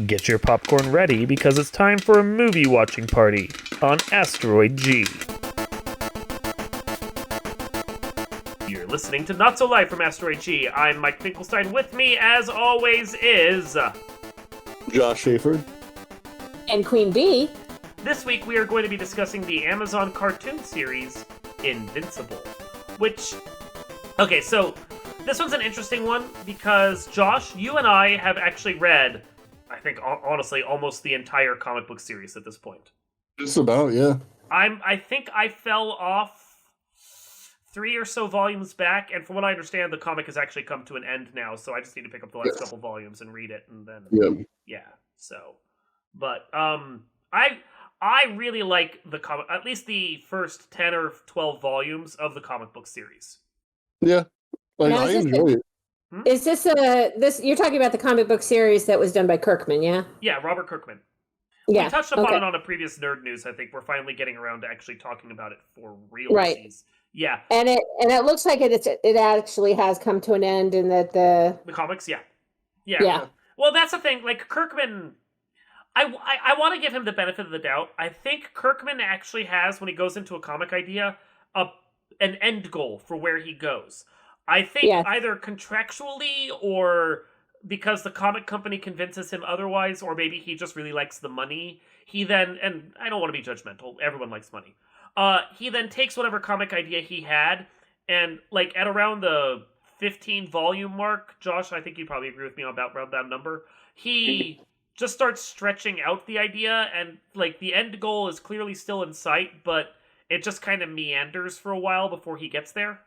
Get your popcorn ready because it's time for a movie watching party on Asteroid G. You're listening to Not So Live from Asteroid G. I'm Mike Finkelstein. With me, as always, is Josh Schaefer and Queen Bee. This week we are going to be discussing the Amazon cartoon series Invincible, which... Okay, so this one's an interesting one because, Josh, you and I have actually read, I think, honestly, almost the entire comic book series at this point. Just about, yeah. I think I fell off 3 or so volumes back, and from what I understand, the comic has actually come to an end now, so I just need to pick up the last couple volumes and read it, and then... Yeah, so... But, I really like the comic, at least the first 10 or 12 volumes of the comic book series. Yeah, like, I enjoy it. Is this you're talking about the comic book series that was done by Kirkman, yeah? Yeah, Robert Kirkman. Yeah. We touched upon it on a previous Nerd News. I think we're finally getting around to actually talking about it for real. Right. Yeah. And it looks like it actually has come to an end, and that the comics, yeah. Well, that's the thing. Like Kirkman, I want to give him the benefit of the doubt. I think Kirkman actually has, when he goes into a comic idea, an end goal for where he goes. I think either contractually or because the comic company convinces him otherwise, or maybe he just really likes the money. He then, and I don't want to be judgmental, everyone likes money. He then takes whatever comic idea he had, and like at around the 15 volume mark, Josh, I think you'd probably agree with me about around that number, he just starts stretching out the idea, and like the end goal is clearly still in sight, but it just kind of meanders for a while before he gets there.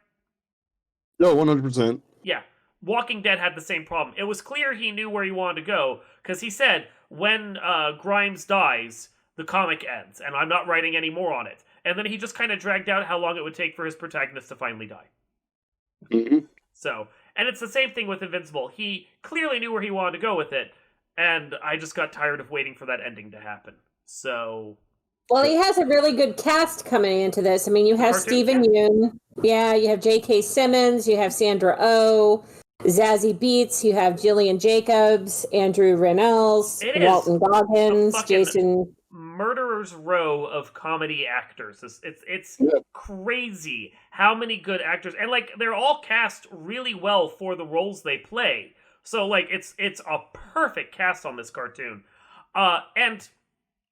No, 100%. Yeah. Walking Dead had the same problem. It was clear he knew where he wanted to go, because he said, when Grimes dies, the comic ends, and I'm not writing any more on it. And then he just kind of dragged out how long it would take for his protagonist to finally die. Mm-hmm. So, and it's the same thing with Invincible. He clearly knew where he wanted to go with it, and I just got tired of waiting for that ending to happen. So... Well, he has a really good cast coming into this. I mean, you have Stephen Yeun. Yeah, you have J.K. Simmons. You have Sandra Oh, Zazie Beetz. You have Gillian Jacobs, Andrew Rannells, Walton Goggins, Jason... Murderer's row of comedy actors. It's crazy how many good actors, and like they're all cast really well for the roles they play. So like it's a perfect cast on this cartoon. And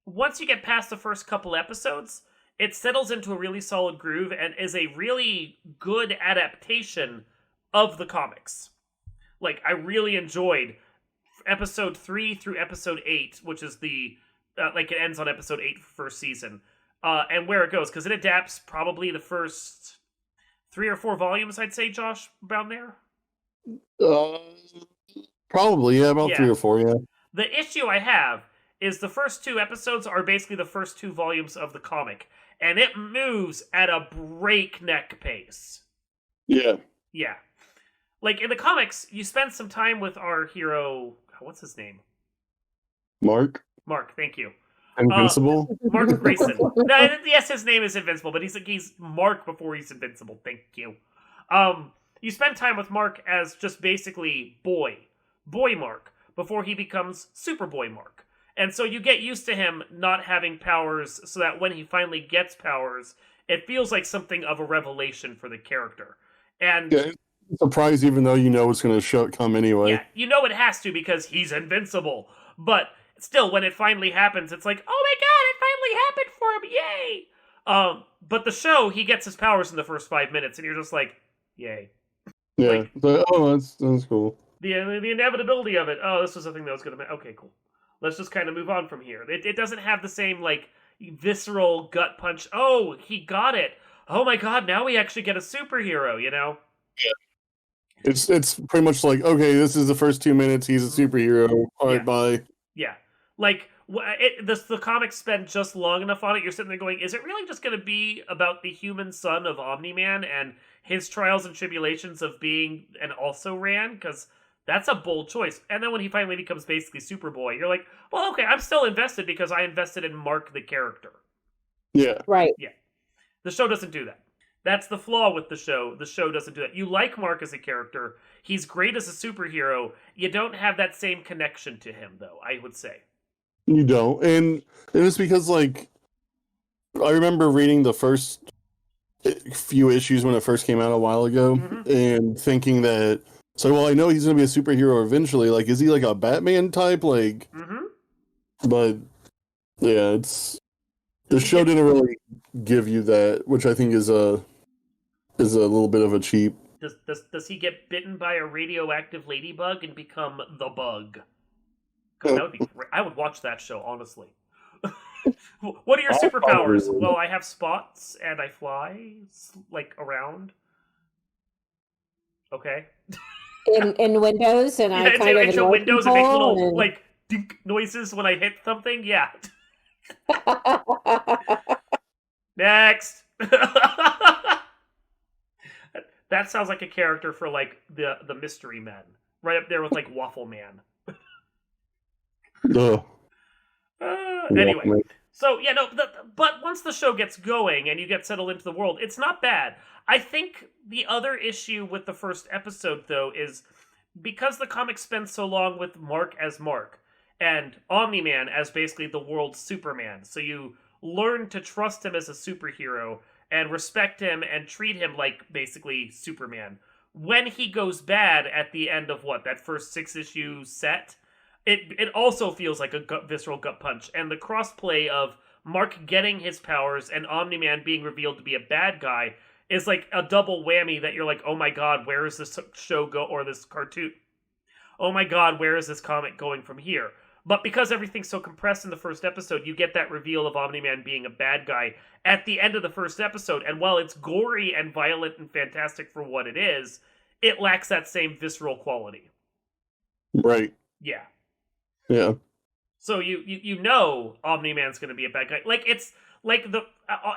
once you get past the first couple episodes, it settles into a really solid groove and is a really good adaptation of the comics. Like, I really enjoyed episode 3 through episode 8, which is the, it ends on episode 8 for first season, and where it goes, because it adapts probably the first 3 or 4 volumes, I'd say, Josh, around there? Probably, yeah, about 3 or 4, yeah. The issue I have is the first 2 episodes are basically the first 2 volumes of the comic, and it moves at a breakneck pace. Yeah. Yeah. Like, in the comics, you spend some time with our hero... What's his name? Mark, thank you. Invincible? Mark Grayson. Yes, his name is Invincible, but he's Mark before he's Invincible. Thank you. You spend time with Mark as just basically Boy Mark, before he becomes Superboy Mark. And so you get used to him not having powers, so that when he finally gets powers, it feels like something of a revelation for the character. And yeah, it's a surprise, even though you know it's going to come anyway. Yeah, you know it has to because he's invincible. But still, when it finally happens, it's like, oh my god, it finally happened for him, yay! But the show, he gets his powers in the first 5 minutes, and you're just like, yay. Yeah, that's cool. The inevitability of it. Oh, this was something that was going to... Okay, cool. Let's just kind of move on from here. It doesn't have the same, like, visceral gut punch. Oh, he got it. Oh my god, now we actually get a superhero, you know? Yeah. It's pretty much like, okay, this is the first 2 minutes, he's a superhero. All right, bye. Yeah. Like, the comics spend just long enough on it, you're sitting there going, is it really just going to be about the human son of Omni-Man and his trials and tribulations of being an also-ran? Because... that's a bold choice. And then when he finally becomes basically Superboy, you're like, well, okay, I'm still invested because I invested in Mark the character. Yeah. Right. Yeah. The show doesn't do that. That's the flaw with the show. The show doesn't do that. You like Mark as a character. He's great as a superhero. You don't have that same connection to him, though, I would say. You don't. And it's because, like, I remember reading the first few issues when it first came out a while ago, and thinking that, so, well, I know he's going to be a superhero eventually. Like, is he like a Batman type? Like, but yeah, the show didn't really give you that, which I think is a little bit of a cheap. Does he get bitten by a radioactive ladybug and become the Bug? That would be great. I would watch that show, honestly. What are your superpowers? Well, I have spots and I fly, like, around. Okay. In Windows, and I kind of show Windows and make little like dink noises when I hit something. Yeah. Next. That sounds like a character for like the Mystery Men, right up there with like Waffle Man. Anyway, so yeah, no, but once the show gets going and you get settled into the world, it's not bad. I think the other issue with the first episode, though, is because the comic spends so long with Mark as Mark and Omni-Man as basically the world's Superman. So you learn to trust him as a superhero and respect him and treat him like basically Superman. When he goes bad at the end of that first 6-issue set, it also feels like a visceral gut punch. And the crossplay of Mark getting his powers and Omni-Man being revealed to be a bad guy is like a double whammy that you're like, oh my god, where is this show or this cartoon? Oh my god, where is this comic going from here? But because everything's so compressed in the first episode, you get that reveal of Omni-Man being a bad guy at the end of the first episode. And while it's gory and violent and fantastic for what it is, it lacks that same visceral quality. Right. Yeah. Yeah. So you know Omni-Man's going to be a bad guy. Like, it's like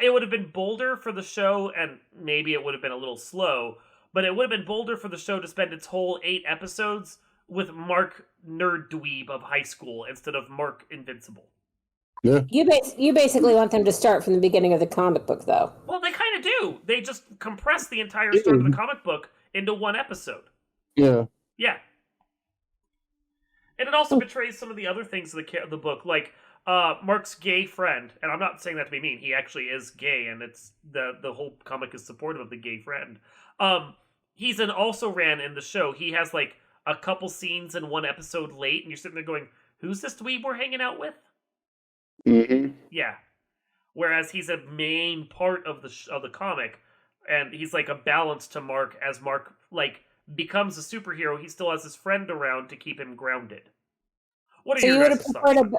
it would have been bolder for the show, and maybe it would have been a little slow, but it would have been bolder for the show to spend its whole 8 episodes with Mark Nerd Dweeb of high school instead of Mark Invincible. Yeah. You basically want them to start from the beginning of the comic book, though. Well, they kind of do. They just compress the entire start of the comic book into one episode. Yeah. Yeah. And it also betrays some of the other things in the book, like Mark's gay friend. And I'm not saying that to be mean. He actually is gay, and it's the whole comic is supportive of the gay friend. He's an also-ran in the show. He has like a couple scenes in one episode late, and you're sitting there going, "Who's this dweeb we're hanging out with?" Mm-hmm. Yeah. Whereas he's a main part of the comic, and he's like a balance to Mark as Mark like becomes a superhero. He still has his friend around to keep him grounded. What are your guys' thoughts?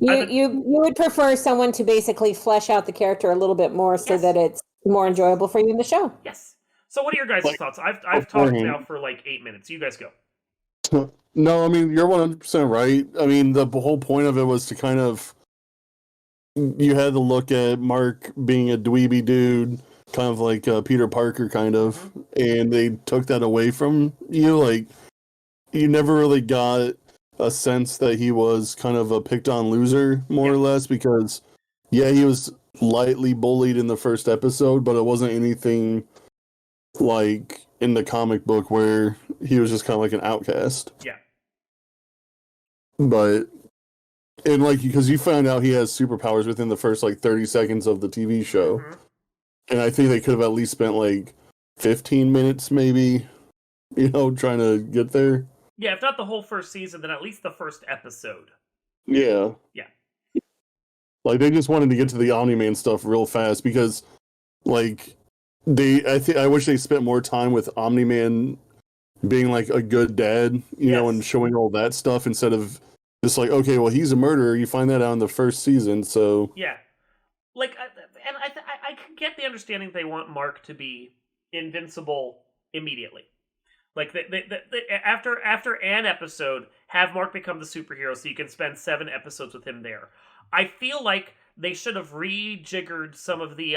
You would prefer someone to basically flesh out the character a little bit more so that it's more enjoyable for you in the show. Yes. So what are your guys' thoughts? I've talked now for like 8 minutes. You guys go. No, I mean, you're 100% right. I mean, the whole point of it was to kind of, you had to look at Mark being a dweeby dude, kind of like Peter Parker, kind of, and they took that away from you. Like, you never really got a sense that he was kind of a picked-on loser, more or less, because, yeah, he was lightly bullied in the first episode, but it wasn't anything like in the comic book where he was just kind of like an outcast. Yeah. But, and like, because you found out he has superpowers within the first like 30 seconds of the TV show. And I think they could have at least spent like 15 minutes maybe, trying to get there. Yeah, if not the whole first season, then at least the first episode. Yeah. Yeah. Like, they just wanted to get to the Omni-Man stuff real fast because, like, I wish they spent more time with Omni-Man being like a good dad, and showing all that stuff instead of just like, okay, well, he's a murderer. You find that out in the first season, so yeah. Like, and I can get the understanding they want Mark to be invincible immediately. Like, after an episode, have Mark become the superhero so you can spend 7 episodes with him there. I feel like they should have rejiggered some of the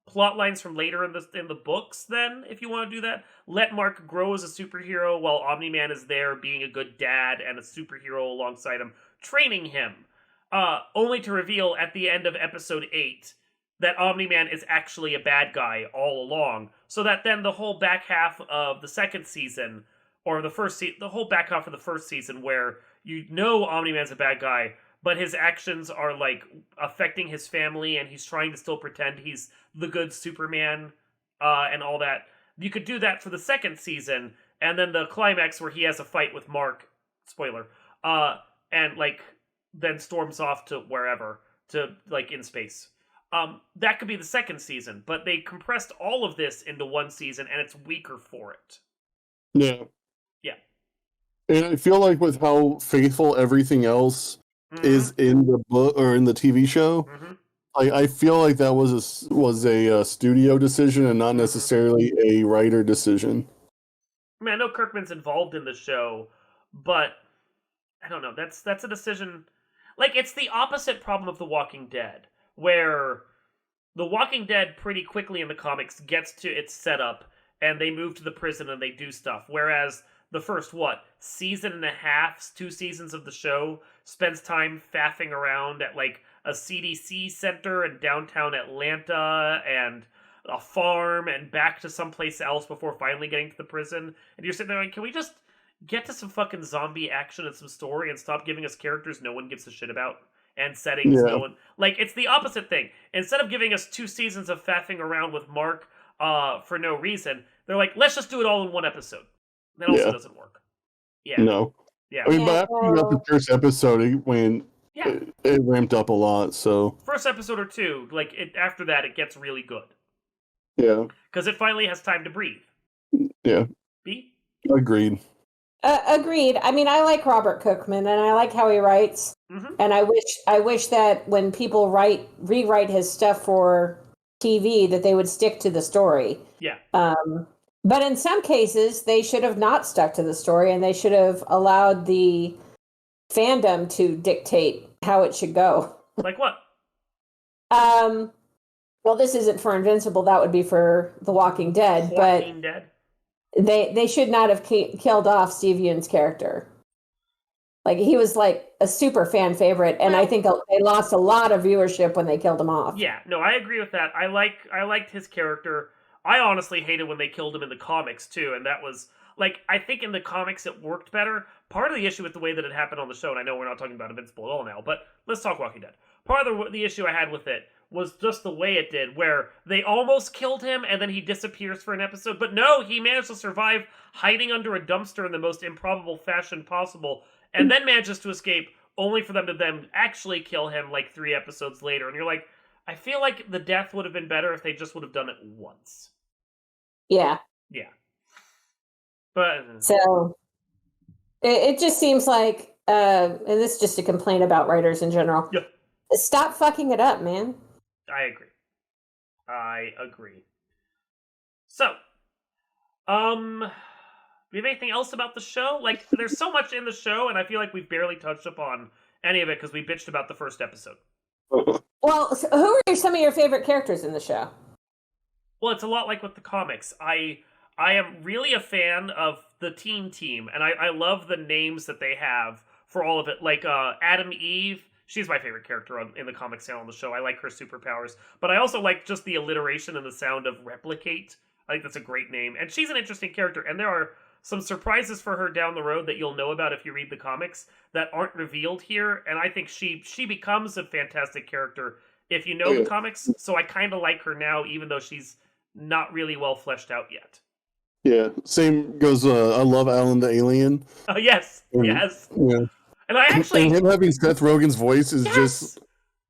plot lines from later in the books then, if you want to do that. Let Mark grow as a superhero while Omni-Man is there being a good dad and a superhero alongside him, training him. Only to reveal at the end of episode 8 that Omni-Man is actually a bad guy all along, so that then the whole back half of the second season, or the whole back half of the first season, where Omni-Man's a bad guy, but his actions are like affecting his family, and he's trying to still pretend he's the good Superman, and all that. You could do that for the second season, and then the climax where he has a fight with Mark, spoiler, and like then storms off to wherever, to like in space. That could be the second season, but they compressed all of this into one season, and it's weaker for it. Yeah. Yeah. And I feel like with how faithful everything else is in the book or in the TV show, I feel like that was a studio decision and not necessarily a writer decision. I mean, I know Kirkman's involved in the show, but I don't know. That's a decision. Like, it's the opposite problem of The Walking Dead, where The Walking Dead pretty quickly in the comics gets to its setup, and they move to the prison and they do stuff. Whereas the first, season and a half, 2 seasons of the show spends time faffing around at, like, a CDC center in downtown Atlanta and a farm and back to someplace else before finally getting to the prison. And you're sitting there like, can we just get to some fucking zombie action and some story and stop giving us characters no one gives a shit about? And settings no one... Like, it's the opposite thing. Instead of giving us 2 seasons of faffing around with Mark for no reason, they're like, let's just do it all in one episode. That also doesn't work. Yeah. No. Yeah. I mean, but after you got the first episode, it ramped up a lot, so... First episode or 2, like, after that, it gets really good. Yeah. Because it finally has time to breathe. Yeah. B? Agreed. Agreed. I mean, I like Robert Kirkman, and I like how he writes. And I wish that when people rewrite his stuff for TV, that they would stick to the story. Yeah. But in some cases, they should have not stuck to the story, and they should have allowed the fandom to dictate how it should go. Like what? Well, this isn't for Invincible. That would be for The Walking Dead. They should not have killed off Steve Yeun's character. Like, he was like a super fan favorite, and I think they lost a lot of viewership when they killed him off. Yeah, no, I agree with that. I liked his character. I honestly hated when they killed him in the comics too, and that was like, I think in the comics it worked better. Part of the issue with the way that it happened on the show, and I know we're not talking about Invincible at all now, but let's talk Walking Dead. Part of the issue I had with it was just the way it did, where they almost killed him and then he disappears for an episode. But no, he managed to survive hiding under a dumpster in the most improbable fashion possible, and then manages to escape, only for them to then actually kill him like 3 episodes later. And you're like, I feel like the death would have been better if they just would have done it once. Yeah. Yeah. But so it just seems like, and this is just a complaint about writers in general. Yeah. Stop fucking it up, man. I agree. So, do we have anything else about the show? Like, there's so much in the show, and I feel like we've barely touched upon any of it because we bitched about the first episode. Well, so who are some of your favorite characters in the show? Well, it's a lot like with the comics. I am really a fan of the team, and I love the names that they have for all of it. Like Adam Eve, she's my favorite character in the comics and on the show. I like her superpowers, but I also like just the alliteration and the sound of replicate. I think that's a great name, and she's an interesting character, and there are some surprises for her down the road that you'll know about if you read the comics that aren't revealed here, and I think she becomes a fantastic character if you know the comics, so I kind of like her now, even though she's not really well fleshed out yet. Yeah, same goes, I love Alan the Alien. Oh, yes, yes. Yeah. And I actually... And him having Seth Rogen's voice is just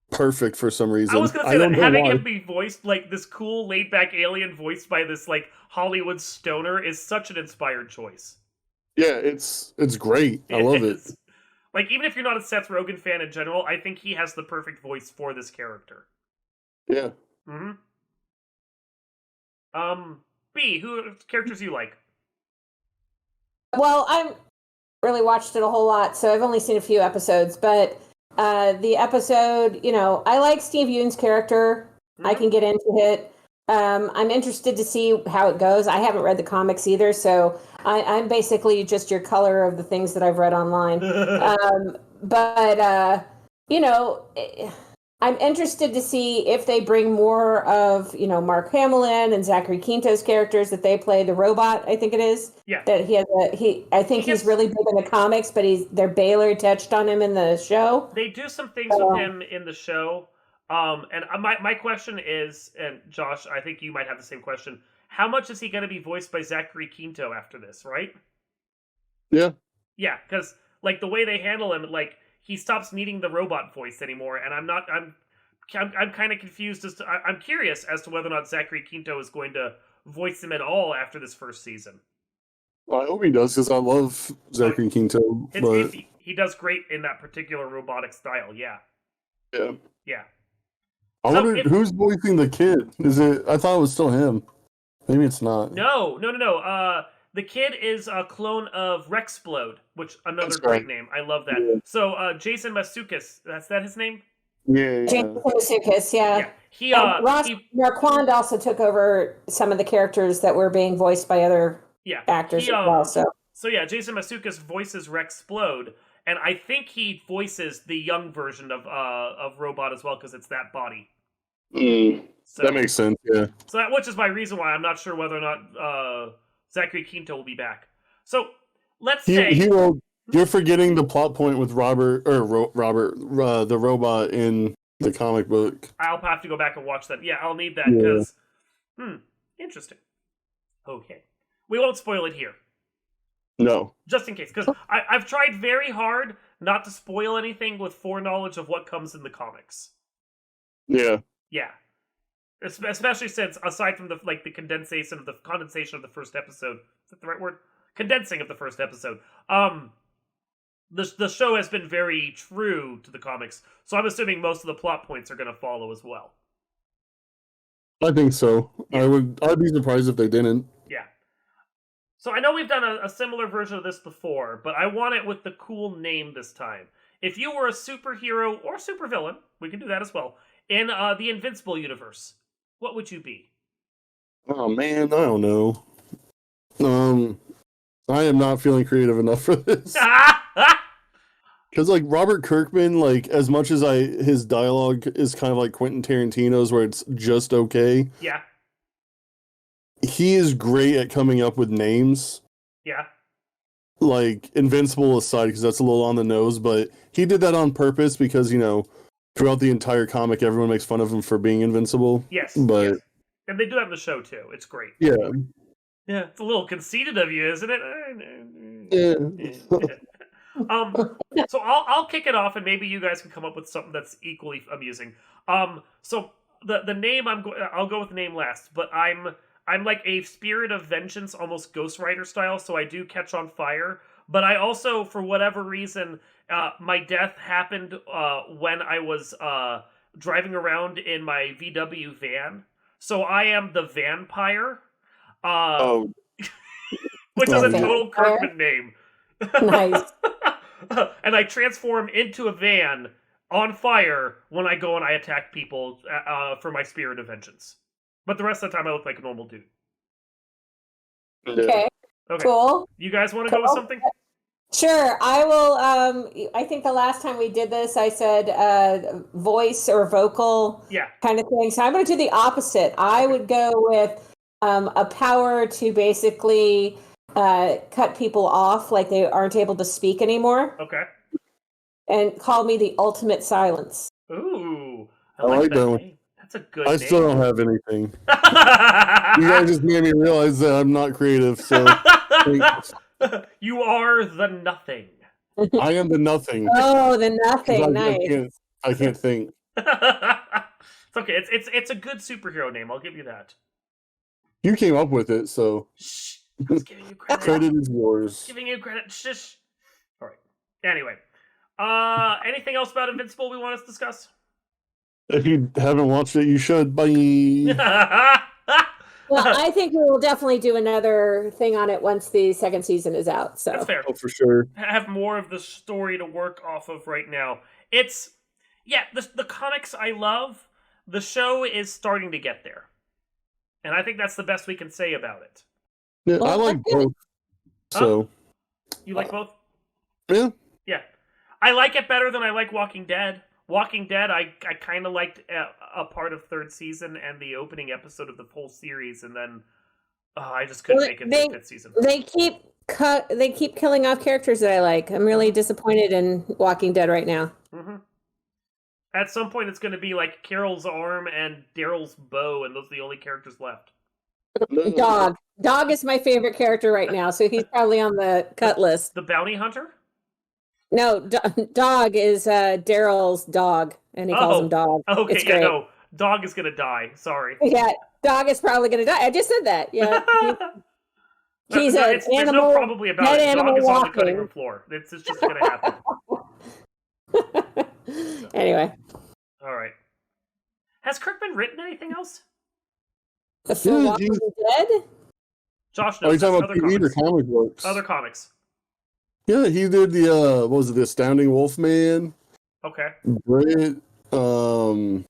perfect for some reason. I was going to say that having him be voiced like this cool, laid-back alien voiced by this like Hollywood stoner is such an inspired choice. Yeah, it's great. I love it. Like, even if you're not a Seth Rogen fan in general, I think he has the perfect voice for this character. Yeah. Mm-hmm. B, who characters you like? Well, I really watched it a whole lot, so I've only seen a few episodes, but the episode, I like Steve Yeun's character. Mm-hmm. I can get into it. I'm interested to see how it goes. I haven't read the comics either, so I'm basically just your color of the things that I've read online. But I'm interested to see if they bring more of, Mark Hamill and Zachary Quinto's characters that they play. The robot, I think it is. Yeah. That I think he's really big in the comics, but they're Baylor touched on him in the show. They do some things with him in the show. And my question is, and Josh, I think you might have the same question. How much is he going to be voiced by Zachary Quinto after this, right? Yeah. Yeah, because like the way they handle him, like he stops needing the robot voice anymore, and I'm kind of confused as to I'm curious as to whether or not Zachary Quinto is going to voice him at all after this first season. Well, I hope he does because I love Zachary Quinto. But he does great in that particular robotic style. Yeah. Yeah. Yeah. I wonder who's voicing the kid. Is it? I thought it was still him. Maybe it's not. No. The kid is a clone of Rexplode, which another great name. I love that. Yeah. So Jason Masukis, that's that his name? Yeah. Jason Masukis, yeah. Ross Marquand also took over some of the characters that were being voiced by other actors as well. So yeah, Jason Masukis voices Rexplode, and I think he voices the young version of Robot as well because it's that body. So, that makes sense. Yeah. So which is my reason why I'm not sure whether or not Zachary Quinto will be back. So let's say he will. You're forgetting the plot point with Robert, the robot in the comic book. I'll have to go back and watch that. Yeah, I'll need that because, interesting. Okay, we won't spoil it here. No, just in case, because I've tried very hard not to spoil anything with foreknowledge of what comes in the comics. Yeah. Yeah. Especially since, aside from the condensation of the first episode, is that the right word? Condensing of the first episode. The show has been very true to the comics, so I'm assuming most of the plot points are going to follow as well. I think so. Yeah. I'd be surprised if they didn't. Yeah. So I know we've done a similar version of this before, but I want it with the cool name this time. If you were a superhero or supervillain, we can do that as well, in the Invincible universe, what would you be? Oh man, I don't know. I am not feeling creative enough for this. Because Robert Kirkman, as much as his dialogue is kind of like Quentin Tarantino's, where it's just okay. Yeah. He is great at coming up with names. Yeah. Invincible aside, because that's a little on the nose, but he did that on purpose because, throughout the entire comic, everyone makes fun of him for being invincible. Yes. But yes. And they do that in the show, too. It's great. Yeah. Yeah, it's a little conceited of you, isn't it? Yeah. So I'll kick it off, and maybe you guys can come up with something that's equally amusing. So the name I'll go with the name last, but I'm like a spirit of vengeance, almost Ghost Rider style. So I do catch on fire, but I also, for whatever reason, my death happened when I was driving around in my VW van. So I am the Vampire. Which is a total Kirkman name. Nice. And I transform into a van on fire when I go and I attack people for my spirit of vengeance. But the rest of the time I look like a normal dude. Okay. Cool. You guys want to go with something? Sure. I will. I think the last time we did this, I said voice or vocal kind of thing. So I'm going to do the opposite. I would go with a power to basically cut people off, like they aren't able to speak anymore. Okay. And call me the ultimate silence. Ooh. I like that name. That's a good name. I still don't have anything. You guys just made me realize that I'm not creative, so... You are the nothing. I am the nothing. Oh, the nothing. Nice. I can't think. It's okay. It's a good superhero name. I'll give you that. You came up with it, so... Shh. I was giving you credit. Credit is yours. Giving you credit. Shh. All right. Anyway. Anything else about Invincible we want to discuss? If you haven't watched it, you should. Bye. Well, I think we will definitely do another thing on it once the second season is out. So that's fair. Oh, for sure. I have more of the story to work off of right now. It's the comics I love. The show is starting to get there, and I think that's the best we can say about it. Yeah, I like both. So you like both? Yeah. Yeah. I like it better than I like Walking Dead. Walking Dead, I kind of liked a part of third season and the opening episode of the whole series, and then I just couldn't make it through fifth season. They keep killing off characters that I like. I'm really disappointed in Walking Dead right now. Mm-hmm. At some point, it's going to be like Carol's arm and Daryl's bow, and those are the only characters left. Dog is my favorite character right now, so he's probably on the cut list. The bounty hunter? No, Dog is Daryl's dog, and he calls him Dog. Okay, it's great. No, Dog is going to die. Sorry. Yeah, Dog is probably going to die. I just said that. Yeah. He's an animal. There's no probably about it. Dog is on the cutting walking. room floor. It's just going to happen. Anyway. All right. Has Kirkman written anything else? The Walking Dead? Josh knows. Are you talking about TV or comic books? Other comics. Yeah, he did the what was it, the Astounding Wolfman? Okay. Brit. What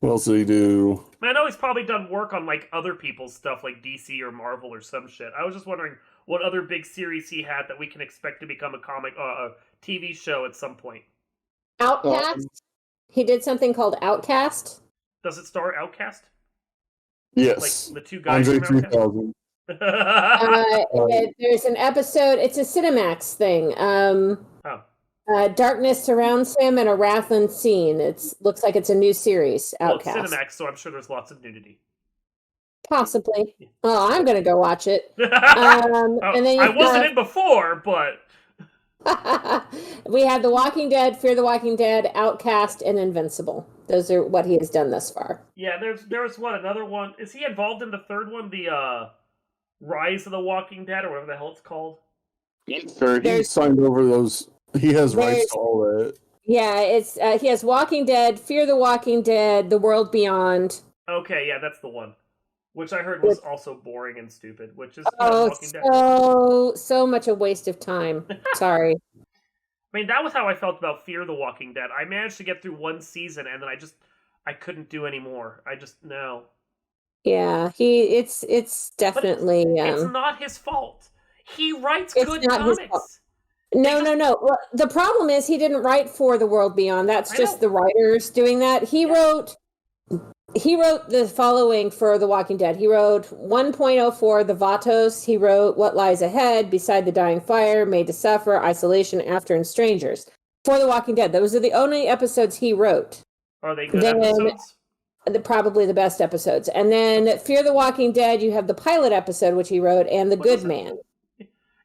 else did he do? I know he's probably done work on like other people's stuff, like DC or Marvel or some shit. I was just wondering what other big series he had that we can expect to become a comic, a TV show at some point. Outcast. He did something called Outcast. Does it star Outcast? Yes. Like the two guys Andre from Outcast? 3000. There's an episode. It's a Cinemax thing. Darkness surrounds him and a wrath unseen. It looks like it's a new series. Outcast. Well, it's Cinemax, so I'm sure there's lots of nudity. Possibly. Oh, I'm gonna go watch it. And then I wasn't in before, but we had The Walking Dead, Fear the Walking Dead, Outcast, and Invincible. Those are what he has done thus far. Yeah, there's another one. Is he involved in the third one, the Rise of the Walking Dead, or whatever the hell it's called? Sure, he signed over those. He has rights to all that. Yeah, it's he has Walking Dead, Fear the Walking Dead, The World Beyond. Okay, yeah, that's the one. Which I heard was also boring and stupid, which is Walking Dead. So much a waste of time. Sorry. I mean, that was how I felt about Fear the Walking Dead. I managed to get through one season, and then I couldn't do any more. No. Yeah, it's definitely... it's not his fault. He writes good comics. No. Well, the problem is he didn't write for The World Beyond. That's just the writers doing that. He wrote the following for The Walking Dead. He wrote 1.04, The Vatos. He wrote What Lies Ahead, Beside the Dying Fire, Made to Suffer, Isolation, After, and Strangers. For The Walking Dead. Those are the only episodes he wrote. Are they good episodes? Probably the best episodes. And then Fear the Walking Dead, you have the pilot episode, which he wrote, and The Good Man.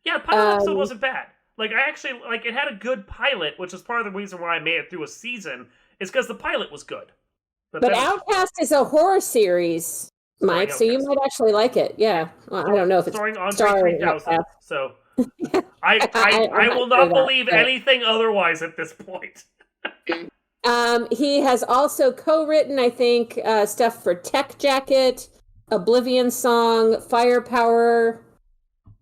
Yeah, the pilot episode wasn't bad. Like, I actually, it had a good pilot, which is part of the reason why I made it through a season, is because the pilot was good. But Outcast is a horror series, Mike, so you might actually like it. Yeah. Well, I don't know if it's starring Andre 3000, so I will not believe anything otherwise at this point. He has also co-written, I think, stuff for Tech Jacket, Oblivion Song, Firepower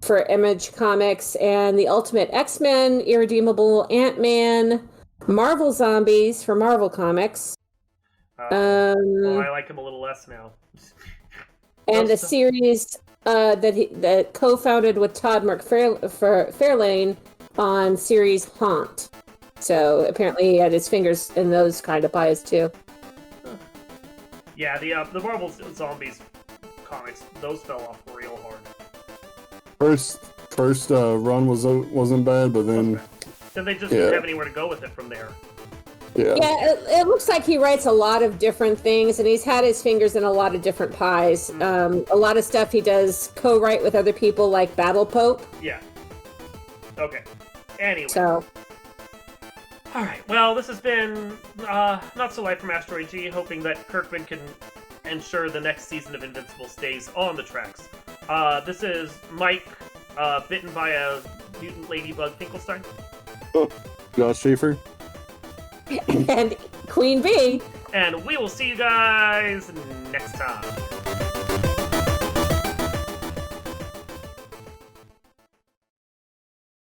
for Image Comics, and The Ultimate X-Men, Irredeemable Ant-Man, Marvel Zombies for Marvel Comics. Well, I like him a little less now. And a series that co-founded with Todd McFarlane on series Haunt. So apparently he had his fingers in those kind of pies too. Yeah, the Marvel Zombies comics, those fell off real hard. First run wasn't bad, but then they just didn't have anywhere to go with it from there. Yeah, it looks like he writes a lot of different things, and he's had his fingers in a lot of different pies. A lot of stuff he does co-write with other people, like Battle Pope. Yeah. Okay. Anyway. So. All right. Well, this has been Not So Light from Asteroid G, hoping that Kirkman can ensure the next season of Invincible stays on the tracks. This is Mike, bitten by a mutant ladybug Finkelstein. Oh, Josh Schaefer. And Queen Bee. And we will see you guys next time.